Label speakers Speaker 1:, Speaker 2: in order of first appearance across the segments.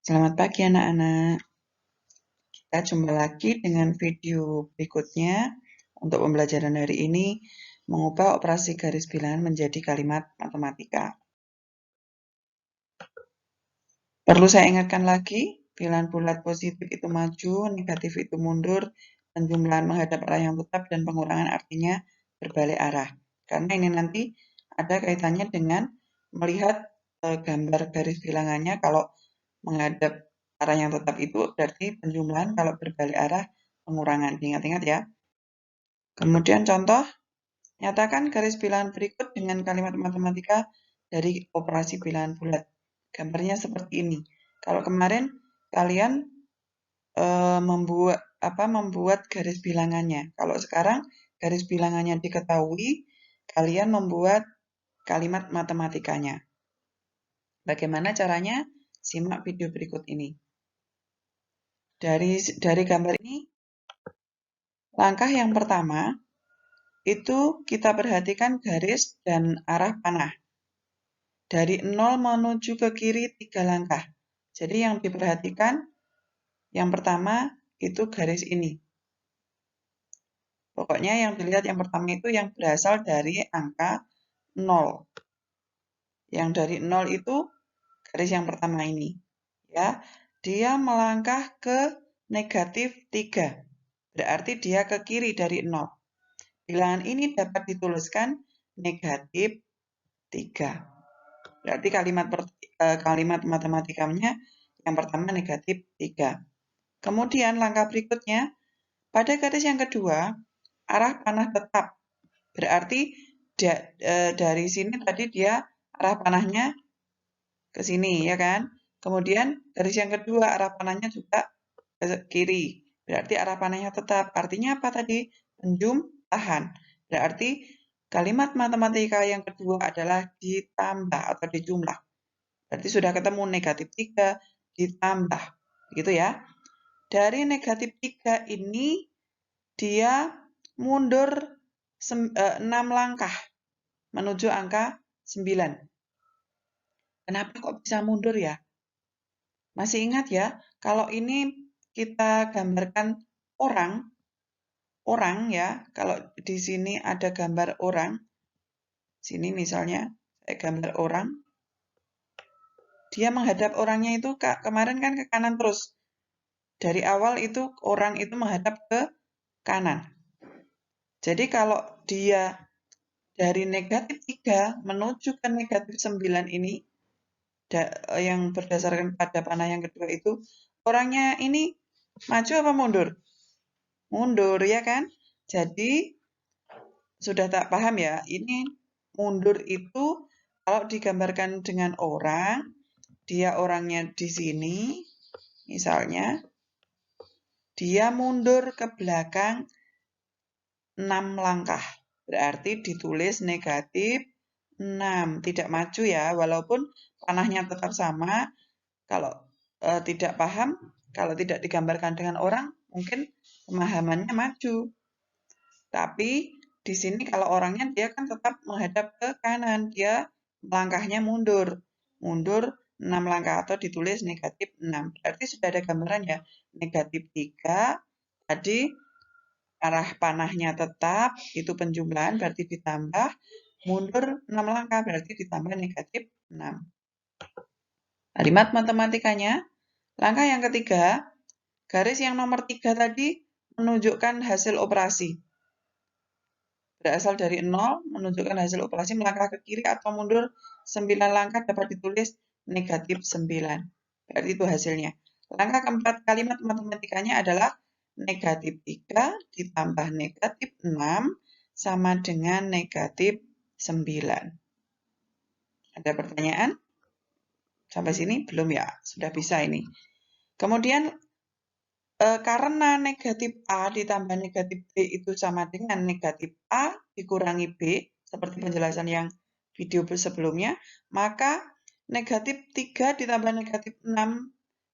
Speaker 1: Selamat pagi anak-anak. Kita jumpa lagi dengan video berikutnya untuk pembelajaran hari ini mengubah operasi garis bilangan menjadi kalimat matematika. Perlu saya ingatkan lagi, bilangan bulat positif itu maju, negatif itu mundur, penjumlahan menghadap arah yang tetap dan pengurangan artinya berbalik arah. Karena ini nanti ada kaitannya dengan melihat gambar garis bilangannya. Kalau menghadap arah yang tetap itu berarti penjumlahan, kalau berbalik arah pengurangan. Ingat-ingat ya. Kemudian contoh, nyatakan garis bilangan berikut dengan kalimat matematika dari operasi bilangan bulat. Gambarnya seperti ini. Kalau kemarin kalian membuat garis bilangannya. Kalau sekarang garis bilangannya diketahui, kalian membuat kalimat matematikanya. Bagaimana caranya? Simak video berikut ini. Dari gambar ini, langkah yang pertama itu kita perhatikan garis dan arah panah. Dari 0 menuju ke kiri 3 langkah. Jadi yang diperhatikan yang pertama itu garis ini. Pokoknya yang dilihat yang pertama itu yang berasal dari angka 0. Yang dari 0 itu garis yang pertama ini. Ya, dia melangkah ke negatif 3. Berarti dia ke kiri dari 0. Bilangan ini dapat dituliskan negatif 3. Berarti kalimat matematikanya yang pertama negatif 3. Kemudian langkah berikutnya, pada garis yang kedua, arah panah tetap. Berarti dari sini tadi dia arah panahnya ke sini, ya kan? Kemudian garis yang kedua arah panahnya juga ke kiri. Berarti arah panahnya tetap. Artinya apa tadi? Penjumlahan. Berarti kalimat matematika yang kedua adalah ditambah atau dijumlah. Berarti sudah ketemu negatif 3 ditambah. Gitu ya. Dari negatif 3 ini dia mundur 6 langkah menuju angka 9. Kenapa kok bisa mundur ya? Masih ingat ya, kalau ini kita gambarkan orang ya, kalau di sini ada gambar orang, sini misalnya saya gambar orang, dia menghadap orangnya itu kemarin kan ke kanan terus. Dari awal itu orang itu menghadap ke kanan. Jadi kalau dia dari negatif 3 menuju ke negatif 9 ini, yang berdasarkan pada panah yang kedua itu, orangnya ini maju apa mundur? Mundur, ya kan? Jadi, sudah tak paham ya, ini mundur itu kalau digambarkan dengan orang, dia orangnya di sini, misalnya, dia mundur ke belakang 6 langkah. Berarti ditulis negatif 6. Tidak maju ya, walaupun panahnya tetap sama. Kalau tidak paham, kalau tidak digambarkan dengan orang, mungkin pemahamannya maju. Tapi di sini kalau orangnya dia kan tetap menghadap ke kanan, dia langkahnya mundur. Mundur 6 langkah atau ditulis negatif 6. Berarti sudah ada gambaran ya, negatif 3. Tadi arah panahnya tetap, itu penjumlahan berarti ditambah, mundur 6 langkah berarti ditambah negatif 6. Kalimat matematikanya, langkah yang ketiga, garis yang nomor 3 tadi menunjukkan hasil operasi. Berasal dari 0, menunjukkan hasil operasi melangkah ke kiri atau mundur 9 langkah dapat ditulis negatif 9. Berarti itu hasilnya. Langkah keempat kalimat matematikanya adalah negatif 3 ditambah negatif 6 sama dengan negatif 9. Ada pertanyaan? Sampai sini belum ya? Sudah bisa ini. Kemudian karena negatif A ditambah negatif B itu sama dengan negatif A dikurangi B, seperti penjelasan yang video sebelumnya, maka negatif 3 ditambah negatif 6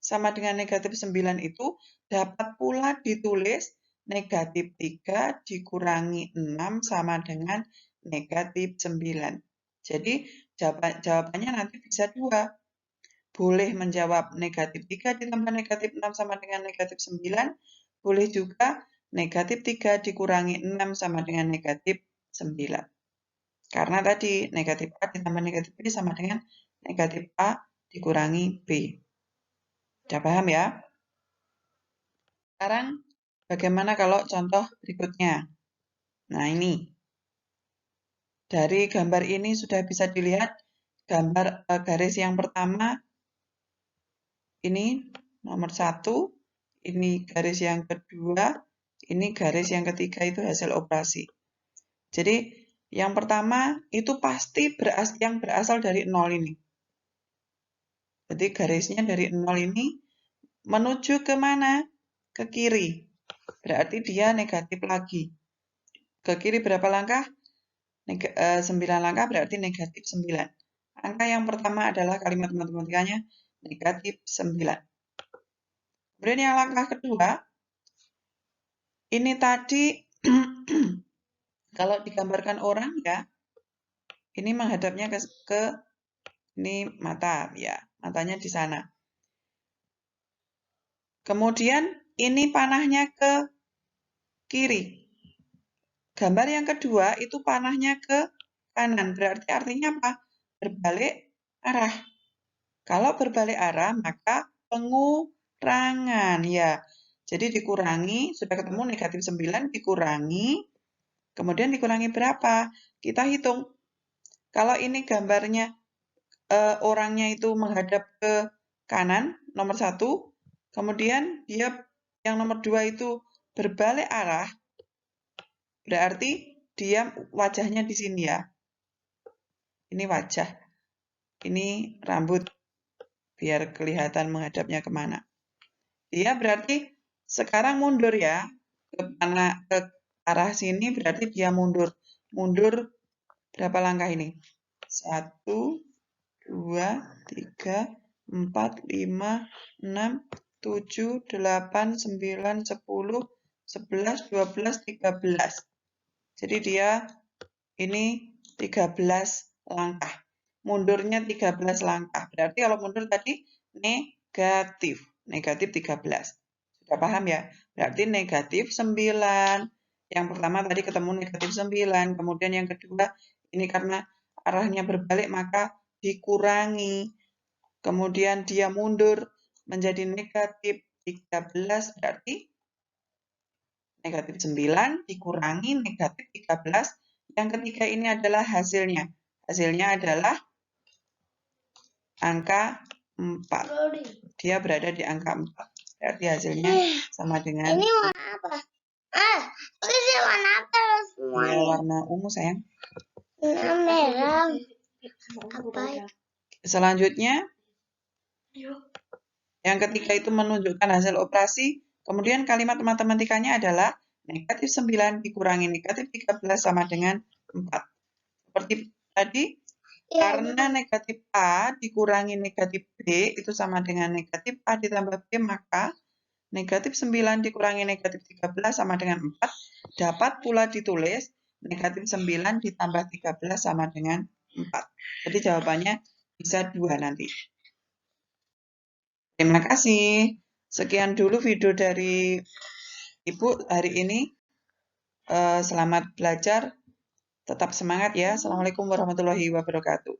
Speaker 1: sama dengan negatif 9 itu dapat pula ditulis negatif 3 dikurangi 6 sama dengan negatif 9. Jadi jawabannya nanti bisa 2. boleh menjawab negatif 3 ditambah negatif 6 sama dengan negatif 9. Boleh juga negatif 3 dikurangi 6 sama dengan negatif 9. Karena tadi negatif A ditambah negatif B sama dengan negatif A dikurangi B. Sudah paham ya? Sekarang bagaimana kalau contoh berikutnya? Nah ini. Dari gambar ini sudah bisa dilihat gambar garis yang pertama ini nomor 1, ini garis yang kedua, ini garis yang ketiga itu hasil operasi. Jadi yang pertama itu pasti yang berasal dari 0 ini. Jadi garisnya dari 0 ini menuju ke mana? Ke kiri. Berarti dia negatif lagi. Ke kiri berapa langkah? 9 langkah berarti negatif 9. Angka yang pertama adalah kalimat matematikanya negatif 9. Kemudian yang langkah kedua, ini tadi kalau digambarkan orang ya, ini menghadapnya ke ini mata ya, matanya di sana. Kemudian ini panahnya ke kiri. Gambar yang kedua itu panahnya ke kanan. Berarti artinya apa? Berbalik arah. Kalau berbalik arah, maka pengurangan. Ya, jadi dikurangi, sudah ketemu negatif 9, dikurangi. Kemudian dikurangi berapa? Kita hitung. Kalau ini gambarnya orangnya itu menghadap ke kanan, nomor 1. Kemudian dia yang nomor 2 itu berbalik arah. Berarti dia wajahnya di sini ya. Ini wajah. Ini rambut. Biar kelihatan menghadapnya kemana. Dia berarti sekarang mundur ya. Ke arah sini berarti dia mundur. Mundur berapa langkah ini? 1, 2, 3, 4, 5, 6, 7, 8, 9, 10, 11, 12, 13. Jadi dia ini 13 langkah. Mundurnya 13 langkah. Berarti kalau mundur tadi negatif. Negatif 13. Sudah paham ya? Berarti negatif 9. Yang pertama tadi ketemu negatif 9. Kemudian yang kedua, ini karena arahnya berbalik maka dikurangi. Kemudian dia mundur menjadi negatif 13. Berarti negatif 9 dikurangi negatif 13. Yang ketiga ini adalah hasilnya. Hasilnya adalah angka 4. Dia berada di angka 4. Berarti hasilnya sama dengan...
Speaker 2: Ini warna apa? Ini warna apa semua?
Speaker 1: Ya, warna ungu sayang.
Speaker 2: Warna merah. Apa?
Speaker 1: Selanjutnya, yang ketiga itu menunjukkan hasil operasi. Kemudian kalimat matematikanya adalah negatif 9 dikurangi negatif 13 sama dengan 4. Seperti tadi, karena negatif A dikurangi negatif B itu sama dengan negatif A ditambah B, maka negatif 9 dikurangi negatif 13 sama dengan 4. Dapat pula ditulis negatif 9 ditambah 13 sama dengan 4. Jadi jawabannya bisa 2 nanti. Terima kasih. Sekian dulu video dari Ibu hari ini. Selamat belajar. Tetap semangat ya. Assalamualaikum warahmatullahi wabarakatuh.